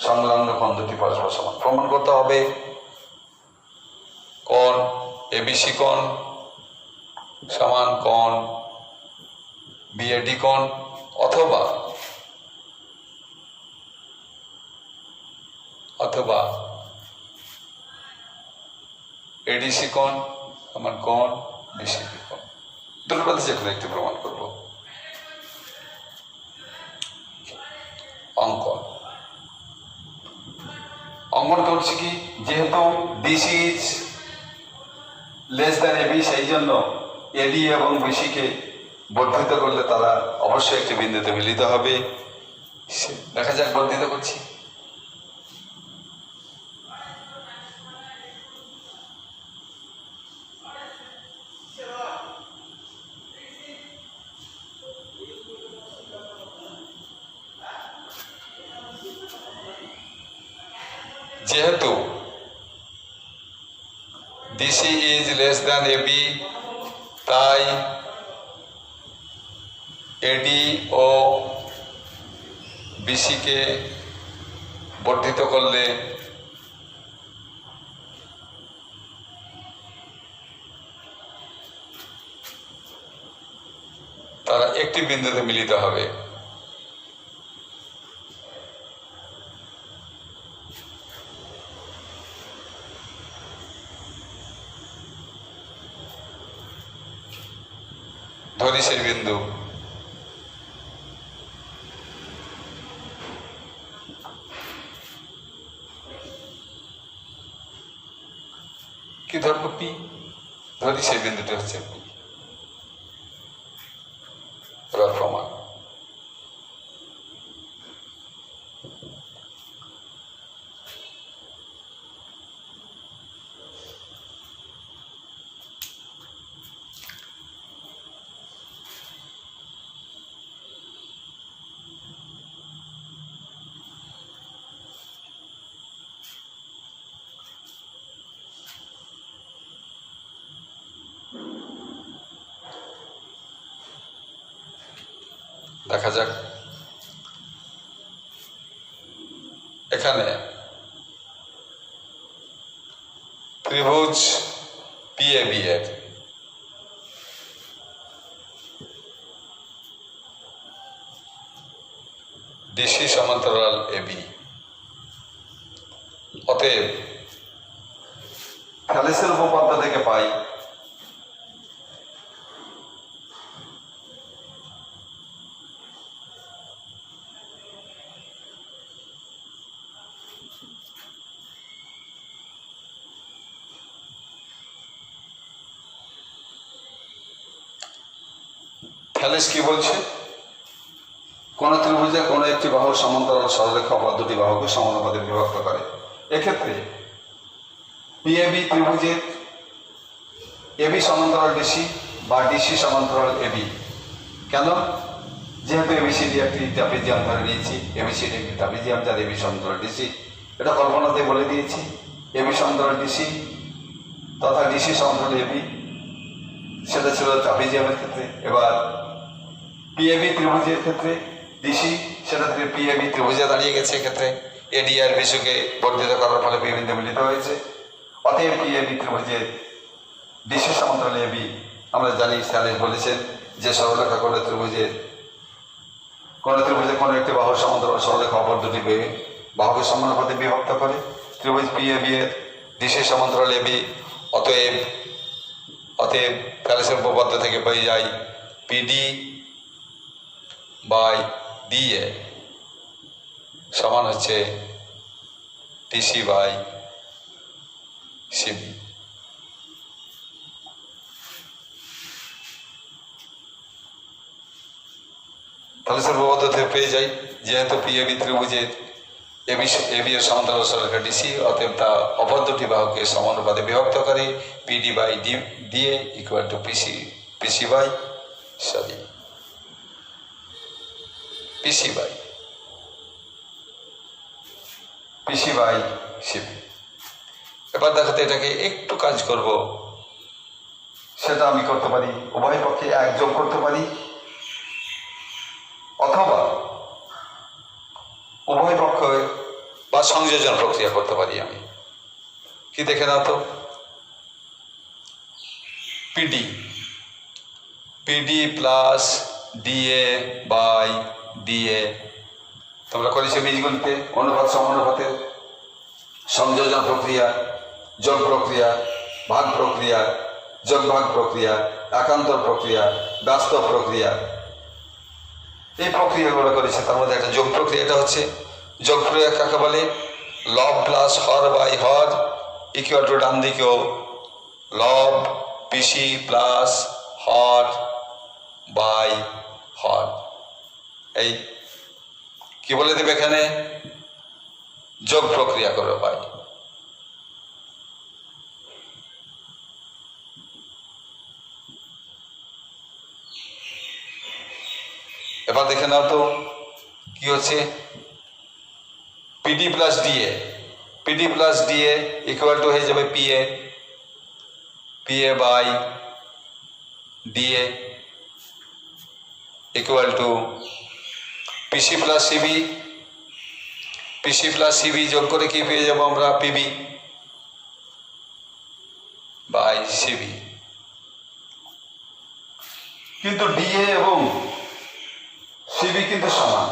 সংলগ্ন কোণ দুটি পরস্পর সমান। প্রমাণ করতে হবে কোণ এবিসি কোণ সমান কোণ বিএডি কোণ, অথবা এডিসি কোণ সমান কোণ বিসিডি কোণ। দুটোর মধ্যে যে কোনো একটি প্রমাণ করব। অঙ্কন করছি কি, যেহেতু DC is less than AB, সেই জন্য এডি এবং বিসিকে বর্ধিত করলে তারা অবশ্যই একটি বিন্দুতে মিলিত হবে। দেখা যাক, বর্ধিত করছি। যেহেতু DC is less than AB, তাই এডি ও বিসিকে বর্ধিত করলে তারা একটি বিন্দুতে মিলিত হবে। ধরি সেই বিন্দু কি ধরবো, পি। ধরি সেই বিন্দুটি হচ্ছে পি। এবার প্রমাণ। দেখা যাক, এখানে ত্রিভুজ পিএবি এর ডিসি সমান্তরাল এবি, অতএব থ্যালেসের উপপাদ্য থেকে পাই থ্যালেস কি বলছে, কোন কোন ত্রিভুজের কোনো একটি বাহুর সমান্তরাল সরলরেখা অপর দুটি বাহুকে সমানুপাতে বিভক্ত করে। এক্ষেত্রে পিএবি ত্রিভুজের এবি সমান্তরাল ডিসি বা ডিসি সমান্তরাল এবি। কেন? যেহেতু এবিসিডি একটি ট্রাপিজিয়াম ধরে নিয়েছি, এবিসিডি একটি ট্রাপিজিয়াম যার এবি সমান্তরাল ডিসি, এটা কল্পনাতে বলে দিয়েছি। এবি সমান্তরাল ডিসি তথা ডিসি সমান্তরাল এবি, সেটা ছিল ট্রাপিজিয়ামের ক্ষেত্রে। এবার পিএবি ত্রিভুজের ক্ষেত্রে ডিসি, সেটা থেকে পিএবি ত্রিভুজে দাঁড়িয়ে গেছে। এক্ষেত্রে এডি আর বিশুকে বর্ধিত করার ফলে পি বিন্দু মিলিত হয়েছে। অতএব পিএবি ত্রিভুজের ডিসি সমান্তরাল এবি, আমরা জানি স্যালিস বলেছেন যে সরলরেখা কোনো ত্রিভুজের কোনো একটি বাহুর সমান্তরাল সরলরেখা অপর দুটি বাহুকে সমানুপাতে বিভক্ত করে। ত্রিভুজ পিএবি এর ডিসি সমান্তরাল এবি, অতএব স্যালিসের উপপাদ্য থেকে পেয়ে যায় পিডি বাই ডিএ সমান হচ্ছে ডিসি বাই সিবি। স্যালিসের উপপাদ্য থেকে পেয়ে যাই যেহেতু পিএবি ত্রিভুজের এবি এর সমান্তরাল সরলরেখা ডিসি, অতএব তা অপর দুটি বাহুকে সমানুপাতে বিভক্ত করে। PD by DA equal to PC by CB. এবার দেখাতে এটাকে একটু কাজ করব, সেটা আমি করতে পারি উভয় পক্ষে এক যোগ করতে পারি, অথবা উভয় পক্ষে বা সংযোজন প্রক্রিয়া করতে পারি। আমি কি দেখে নাও তো, PD plus DA by DA, তোমরা করেছো বীজগণিতে অনুপাত সমানুপাতে সংযোজন প্রক্রিয়া, যোগ প্রক্রিয়া, ভাগ প্রক্রিয়া, যোগ ভাগ প্রক্রিয়া, একান্তর প্রক্রিয়া, বাস্তব প্রক্রিয়া, এই প্রক্রিয়াগুলো করেছে। তার মধ্যে একটা যোগ প্রক্রিয়া, এটা হচ্ছে যোগ প্রক্রিয়া কাকে বলে? লব প্লাস হর বাই হর ইকুয়াল টু ডান দিকেও লব পিসি প্লাস হর বাই হর। এই কি বলে দেবে এখানে? যোগ প্রক্রিয়া করে পাই। এবার দেখে নাও তো কি হচ্ছে, PD plus DA equal to হয়ে যাবে PA by DA equal to PC plus CB যোগ করে কি পেয়ে যাবো আমরা? PB by CB. কিন্তু ডিএ এবং সিবি কিন্তু সমান।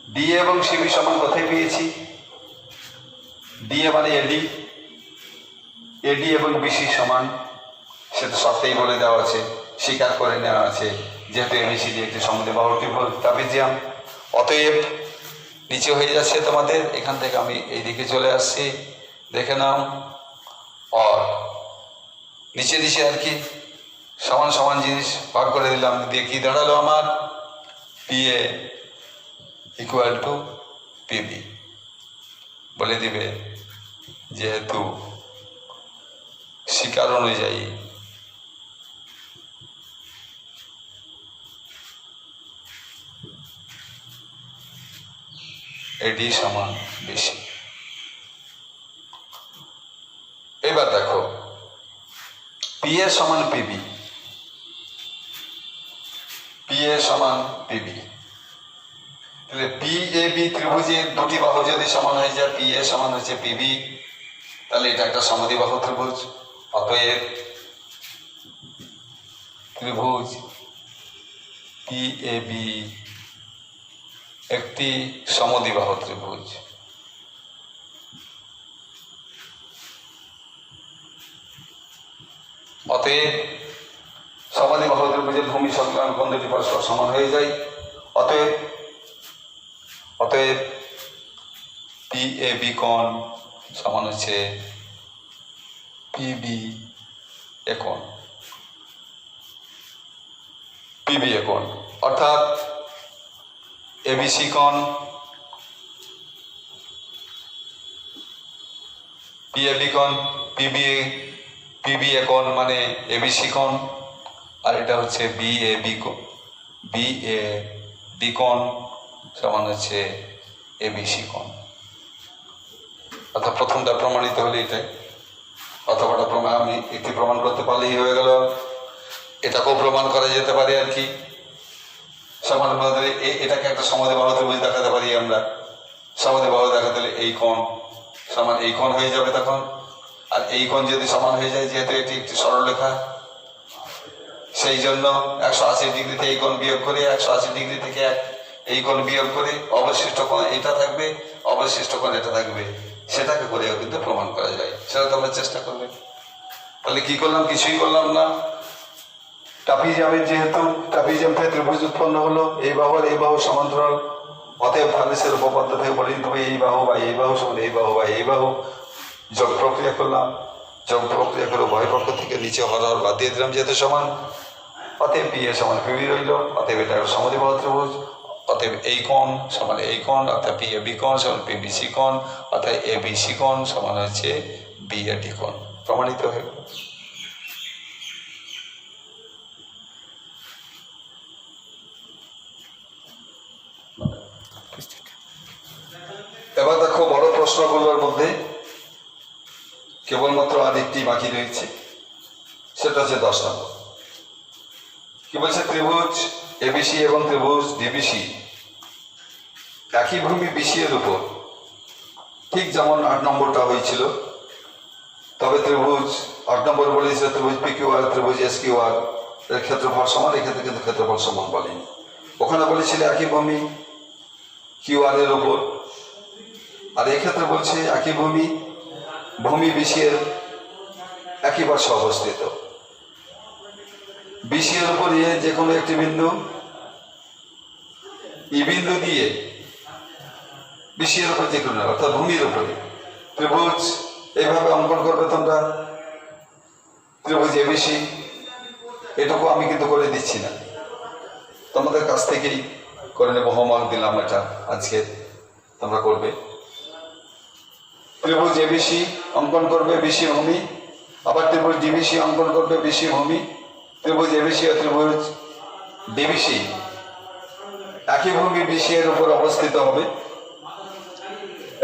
ডিএ এবং সিবি সমান কোথায় পেয়েছি? ডিএ মানে এডি এবং বিসি সমান, সেটা সবটাই বলে দেওয়া আছে, স্বীকার করে নেওয়া আছে। যেহেতু এবিসিডি একটি সমদ্বিবাহু ত্রিভুজ ট্রাপিজিয়াম, অতএব নিচে হয়ে যাচ্ছে তোমাদের। এখান থেকে আমি এইদিকে চলে আসছি, দেখে নাও। আর নিচে আর কি সমান সমান জিনিস ভাগ করে দিলাম, দিয়ে কি দাঁড়ালো আমার? পিএ ইকুয়াল টু পিবি বলে দিবে, যেহেতু স্বীকার অনুযায়ী এডি সমান বেশি। এবার দেখো পিএ সমান পিবি, তাহলে পিএবি ত্রিভুজের দুটি বাহু যদি সমান হয়ে যায়, পিএ সমান হচ্ছে পিবি, তাহলে এটা একটা সমদ্বিবাহু ত্রিভুজ। অতএব ত্রিভুজ পিএবি একটি সমদ্বিবাহু ত্রিভুজ। অতএব সমদ্বিবাহু ত্রিভুজের ভূমি সংলগ্ন কোণ দুটি পরস্পর সমান হয়ে যায়। অতএব পিএবি কোণ সমান হচ্ছে পিবি এ কোণ। অর্থাৎ এবিসি কোণ, পিএবি কোণ, পিবিএ কোণ মানে এবিসি কোণ, আর এটা হচ্ছে বিএবি কোণ, বিএবি কোণ সমান হচ্ছে এবিসি কোণ। অর্থাৎ প্রথমটা প্রমাণিত হলে এটাই, অথবা আমি একটি প্রমাণ করতে পারলেই হয়ে গেল। এটাকেও প্রমাণ করা যেতে পারে আর কি, সমান এটাকে একটা সমাধিবাহু ত্রিভুজ দেখাতে পারি আমরা। সমাধিবাহু দেখাতে হলে এই কোণ সমান এই কোণ হয়ে যাবে তখন, আর এই কোণ যদি সমান হয়ে যায়, যেহেতু এটি একটি সরলরেখা, সেই জন্য 180 ডিগ্রিতে এই কোণ বিয়োগ করে 180 ডিগ্রি থেকে এই কোণ বিয়োগ করে অবশিষ্ট কোণ এটা থাকবে, অবশিষ্ট কোণ এটা থাকবে, সেটাকে করেও কিন্তু প্রমাণ করা যায়। সেটা তোমরা চেষ্টা করবে। তাহলে কি করলাম? কিছুই করলাম না। ট্রাপিজিয়ামের যেহেতু ট্রাপিজিয়াম থেকে ত্রিভুজ উৎপন্ন হলো, এই বাহু আর এই বাহু সমান্তরাল, অতএব থালেসের উপপাদ্য থেকে বলে দিতে হবে এই বাহু বা এই বাহু সমান এই বাহু বা এই বাহু। যোগ প্রক্রিয়া করলাম, যোগ প্রক্রিয়া করে উভয় পক্ষ থেকে নিচে হর বাদ দিয়ে দিলাম যেহেতু সমান, অতএব পি এ সমান পিবি রইল, অতএব এটা সমাধিবাহু ত্রিভুজ। অতএব এই কোণ সমান এই কোণ, অর্থাৎ পিএবি কোণ সমান পিবিসি কোণ, অর্থাৎ এবিসি কোণ সমান হচ্ছে বিএডি কোণ। প্রমাণিত হয়ে গেল। এবার দেখো বড় প্রশ্নগুলোর মধ্যে কেবলমাত্র আর একটি বাকি রয়েছে, সেটা হচ্ছে 10 নম্বর। কি বলছে? ত্রিভুজ এবিসি এবং ত্রিভুজ ডিবিসি একই ভূমি বিসি এর উপর, ঠিক যেমন 8 নম্বরটা হয়েছিল, তবে ত্রিভুজ 8 নম্বর বলেছিল ত্রিভুজ পিকিউ আর ত্রিভুজ এস কিউ আর এর ক্ষেত্রফল সমান, এক্ষেত্রে কিন্তু ক্ষেত্রফল সমান বলেনি। ওখানে বলেছিল একই ভূমি কিউ আর এর উপর, আর এক্ষেত্রে বলছে একই ভূমি বিসি এর একই পার্শ্বে অবস্থিত। বিসি এর উপর যে কোনো একটি বিন্দু, ই বিন্দু দিয়ে বিসি এর উপর যে কোনো, অর্থাৎ ভূমির উপরে ত্রিভুজ এইভাবে অঙ্কন করবে তোমরা। ত্রিভুজ এবিসি, এটুকু আমি কিন্তু করে দিচ্ছি না, তোমাদের কাছ থেকেই করে নেবো, হোমওয়ার্ক দিলাম এটা আজকে, তোমরা করবে। ত্রিভুজ এবিসি অঙ্কন করবে বিসি ভূমি, আবার ত্রিভুজ ডিবিসি অঙ্কন করবে বিসি ভূমি। ত্রিভুজ এবিসি ও ত্রিভুজ ডিবিসি একই ভূমি বিসি এর উপর অবস্থিত হবে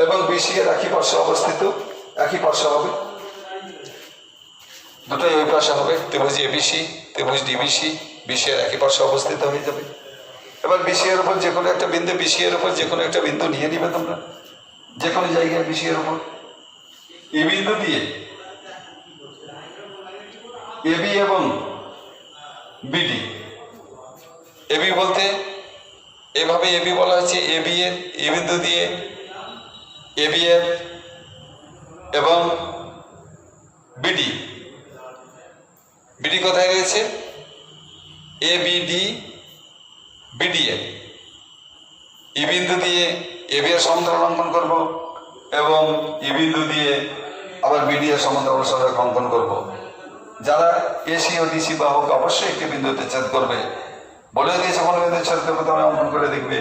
এবং বিসি এর একই পার্শ্বে অবস্থিত, একই পার্শ্বে হবে, দুটোই ওই পাশে হবে। ত্রিভুজ এবিসি ত্রিভুজ ডিবিসি বিসি এর একই পার্শ্বে অবস্থিত হয়ে যাবে। এবার বিসি এর উপর যে কোনো একটা বিন্দু, বিসি এর উপর যে কোনো একটা বিন্দু নিয়ে নিবে তোমরা, যে কোনো জায়গায় বিসি এর উপর। এই বিন্দু দিয়ে এবি এবং বিডি, এবি বলতে এভাবে এবি বলা হচ্ছে, এবি এর এই বিন্দু দিয়ে এবি এর এবং বিডি, বিডি কোথায় রয়েছে? এবিডি বিডি এর ই বিন্দু দিয়ে এবি এর সমান্তরাল অঙ্কন করব এবং ই বিন্দু দিয়ে আবার বিডি এর সমান্তরাল সহায়ক অঙ্কন করব। যারা এসি ও ডিসি বাহুকে অবশ্যই একটি বিন্দুতে ছেদ করবে, বলে দিয়েছে কোনো বিন্দুতে ছেদ করবে, তোমরা অঙ্কন করে দেখবে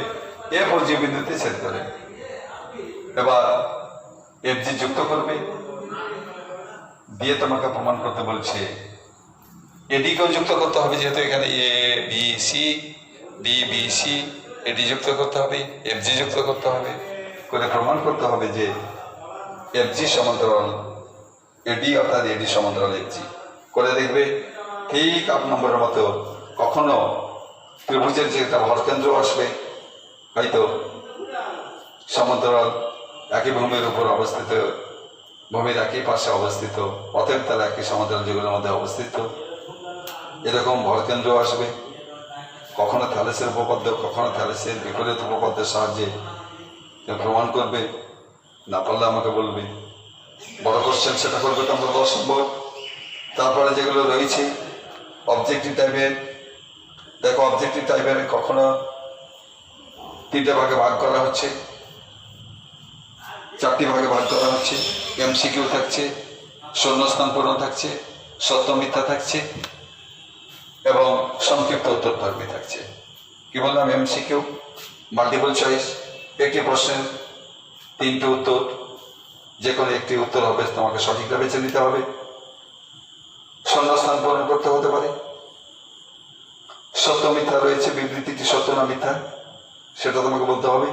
এরপর যে বিন্দুতে ছেদ করে। এবার এফজি যুক্ত করবে, দিয়ে তোমাকে প্রমাণ করতে বলছে এডিকেও যুক্ত করতে হবে, যেহেতু এখানে A B C D B C, AD যুক্ত করতে হবে, এফজি যুক্ত করতে হবে, করে প্রমাণ করতে হবে যে এফজি সমান্তরাল এডি অর্থাৎ এডি সমান্তরাল এফজি। করে দেখবে ঠিক 8 নম্বরের মতো কখনো ত্রিভুজের যে একটা ভরকেন্দ্র আসবে, হয়তো সমান্তরাল একই ভূমির উপর অবস্থিত, ভূমির একই পাশে অবস্থিত, অতএব তারা একই সমান্তরাল যুগলের মধ্যে অবস্থিত, এরকম ভরকেন্দ্র আসবে। কখনো থ্যালেসের উপপাদ্য, কখনো থ্যালেসের বিপরীত উপপাদ্যের সাহায্যে প্রমাণ করবে, না পারলে আমাকে বলবে। বড় কোশ্চেন সেটা করবে তোমরা 10 নম্বর। তারপরে যেগুলো রয়েছে অবজেক্টিভ টাইপের, দেখো অবজেক্টিভ টাইপের কখনো 3টে ভাগে ভাগ করা হচ্ছে, 4টি ভাগে ভাগ করা হচ্ছে। এমসিকিউ থাকছে, শূন্যস্থান পূরণ থাকছে, সত্য মিথ্যা থাকছে এবং সংক্ষিপ্ত উত্তর থাকবে থাকছে। কি বললাম, এমসিকিউ, মাল্টিপল চয়েস, একটি প্রশ্নের 3টি উত্তর, যে কোনো একটি উত্তর হবে তোমাকে সঠিকভাবে বেছে নিতে হবে। শূন্যস্থান পূরণ করতে হতে পারে। সত্য মিথ্যা রয়েছে, বিবৃতিটি সত্য না মিথ্যা সেটা তোমাকে বলতে হবে।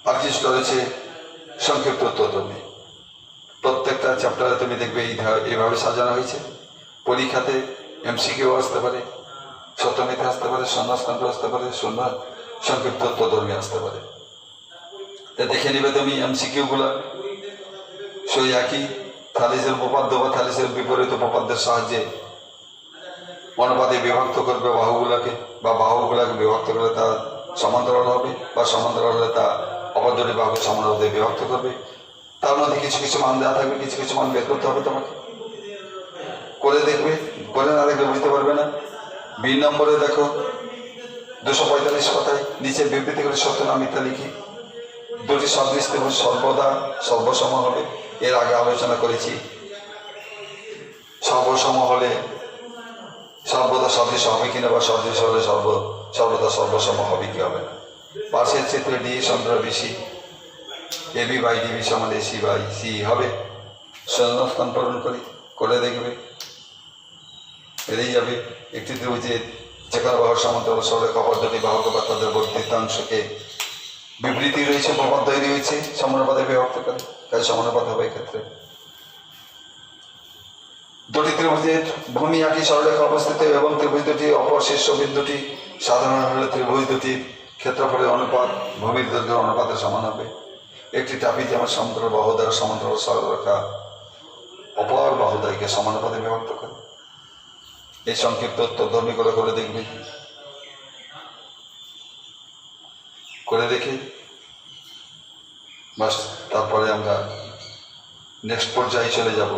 আর কিছু রয়েছে সংক্ষিপ্ত উত্তরধ্বনি। প্রত্যেকটা চ্যাপ্টারে তুমি দেখবে এইভাবে সাজানো হয়েছে। পরীক্ষাতে এমসিকিউ আসতে পারে, সত্য মিথ্যা আসতে পারে, শূন্যস্থান আসতে পারে, সংক্ষিপ্ত উত্তরধ্বনি আসতে পারে। দেখে নিবে তুমি এমসিকিউ গুলা সেই একই থালিসের উপপাদ্য বা থালিসের বিপরীত উপপাদ্যের সাহায্যে অনুপাতে বিভক্ত করবে বাহুগুলাকে, বা বাহুগুলাকে বিভক্ত করলে তা সমান্তরাল হবে, বা সমান্তরাল হলে তা অপর দুটি বাহুকে সমানুপাতে বিভক্ত করবে। তার মধ্যে কিছু কিছু মান দেওয়া থাকবে, কিছু কিছু মান বের করতে হবে তোমাকে। করে দেখবে, করে না দেখলে বুঝতে পারবে না। 2 নম্বরে দেখো 245 কথায় নিচের বিবৃতি করে সত্য না মিথ্যা লিখি। দুটি সদৃশ ত্রিভুজ সর্বদা সর্বসম হবে। এর আগে আলোচনা করেছি সর্বসম হলে সর্বদা সদৃশ হবে কিনা, বা সদৃশ হলে সর্বদা সর্বসম হবে কি হবে না। পাশের চিত্রে ডি সন্দ্র বিসি, এবি বাই ডিবি সমান এসি বাই সি হবে। শূন্যস্থান পূরণ করে দেখবে, এড়িয়ে যাবে। একটি ত্রিভুজের যে কোনো বাহুর সমান্তরাল সরলে অপর দুটি বাহুকে বা তাদের বর্ধিতাংশকে বিবৃতি রয়েছে, প্রপাত তৈরি হয়েছে, সমানুপাতে বিভক্ত করে, তাই সমানুপাত হবে এক্ষেত্রে। দুটি ত্রিভুজের ভূমি একই সরলরেখা অবস্থিত এবং ত্রিভুজ দুটি অপর শীর্ষ বিন্দুটি সাধারণ হলে ত্রিভুজ দুটির ক্ষেত্রফলের অনুপাত ভূমির দৈর্ঘ্যের অনুপাতের সমান হবে। একটি ট্রাপিজিয়ামের সমান্তরাল বাহু দ্বারা সমান্তরাল সরলরেখা অপর বাহুদ্বয়কে সমানুপাতে বিভক্ত করে। এই সংক্ষিপ্ত উত্তরধ্বনি করে দেখবে, করে দেখে বাস তারপরে আমরা নেক্সট পর্যায়ে চলে যাব।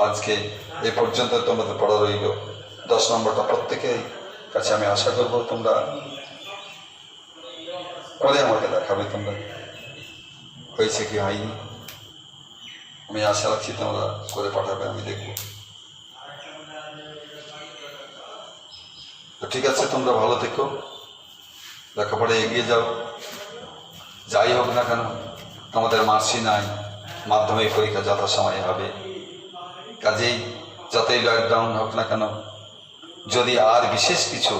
আজকে এই পর্যন্ত তোমাদের পড়া রইল। 10 নম্বরটা প্রত্যেকের কাছে আমি আশা করব তোমরা পরে আমাকে দেখাবে তোমরা হয়েছে কি হয়নি। আমি আশা রাখছি তোমরা করে পাঠাবে, আমি দেখব। তো ঠিক আছে, তোমরা ভালো থেকো, লেখাপড়ায় এগিয়ে যাও। যাই হোক না কেন তোমাদের মার্কশি নাই, মাধ্যমিক পরীক্ষা যথাসময়ে হবে। কাজেই যতই লকডাউন হোক না কেন, যদি আর বিশেষ কিছু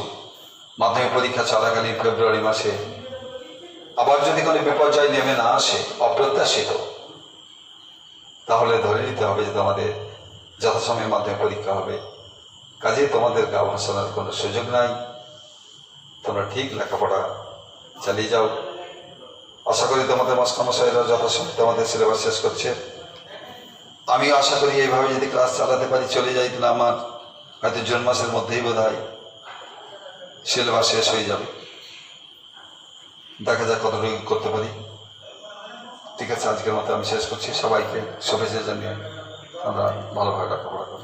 মাধ্যমিক পরীক্ষা চলাকালীন ফেব্রুয়ারি মাসে আবার যদি কোনো বিপর্যয় নেমে না আসে অপ্রত্যাশিত, তাহলে ধরে নিতে হবে যে তোমাদের যথাসময়ে মাধ্যমিক পরীক্ষা হবে। কাজেই তোমাদের গা ভাসানোর কোনো সুযোগ নাই। তোমরা ঠিক লেখাপড়া চালিয়ে যাও। আশা করি তোমাদের মাস্টারমশাইরা যথাসময়ে তোমাদের সিলেবাস শেষ করছে। আমিও আশা করি এইভাবে যদি ক্লাস চালাতে পারি, চলে যাই, তাহলে আমার হয়তো জুন মাসের মধ্যেই বোধহয় সিলেবাস শেষ হয়ে যাবে। দেখা যাক কতটুকু করতে পারি। ঠিক আছে, আজকের মতো আমি শেষ করছি। সবাইকে শুভেচ্ছা জানিয়ে আমরা ভালোভাবে লেখাপড়া করব।